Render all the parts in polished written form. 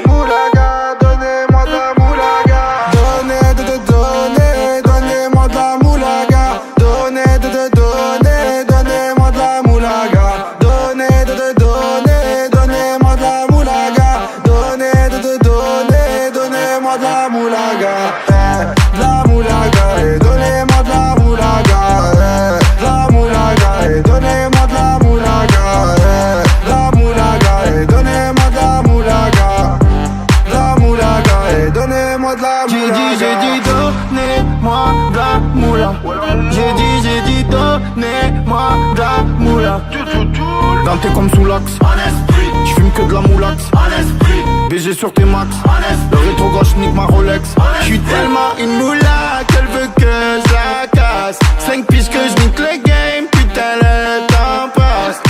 Moulaga, donnez-moi de la moulaga. Donnez-moi de la moulaga. Donnez-moi de la moulaga. Donnez-moi de la moulaga. Donnez-moi de la moulaga. De la moulaga, et donnez-moi de la moulaga. De la moulaga, et donnez-moi de la moulaga. De la moulaga, et donnez-moi de la moulaga. La moulaga, et donnez-moi de la moulaga. J'ai dit donnez-moi de la moula. J'ai dit donnez-moi de la moula. Danté comme sous l'axe, j'fume que de la moulax. BG sur tes max, le rétro gauche nique ma Rolex. J'suis tellement une moula qu'elle veut que je la casse. 5 piges que je nique le game, putain le temps passe.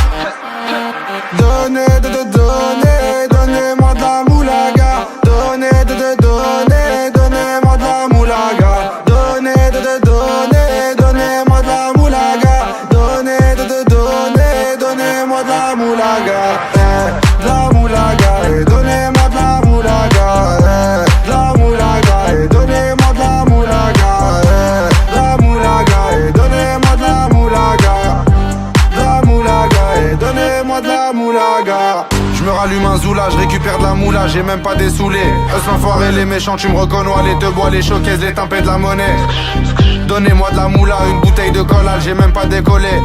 Donnez-moi de la moulaga. Donnez-moi de la moulaga. Donnez-moi de la moulaga. Donnez-moi de la moulaga. De la moulaga, et donnez-moi de la moulaga. De la moulaga, et donnez-moi de la moulaga. De la moulaga, et donnez-moi de la moulaga. De la moulaga, et donnez-moi de la moulaga. Je me rallume un zoula, je récupère de la moula, j'ai même pas des saoulés. Eux l'enfoiré, les méchants, tu me reconnais, les te bois, les showcases, les tempêtes de la monnaie. Donnez-moi de la moula, une bouteille de collal, j'ai même pas décollé.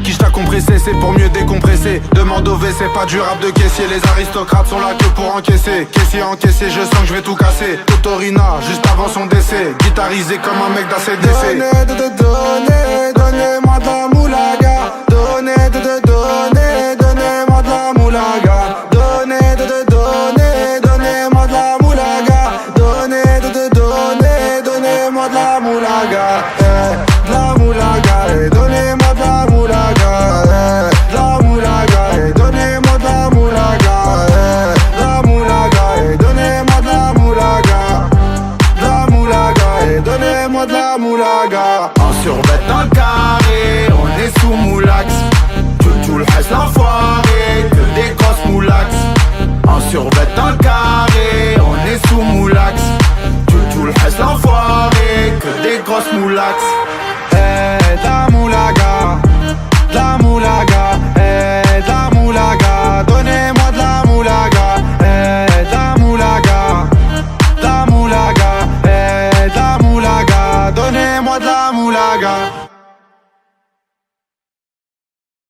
Qui t'a compressé, c'est pour mieux décompresser. Demande au WC, pas du rap de caissier. Les aristocrates sont là que pour encaisser. Caissier encaissé, je sens que je vais tout casser. Totorina, juste avant son décès. Guitarisé comme un mec d'ACDC. Donnez-moi de la moulaga.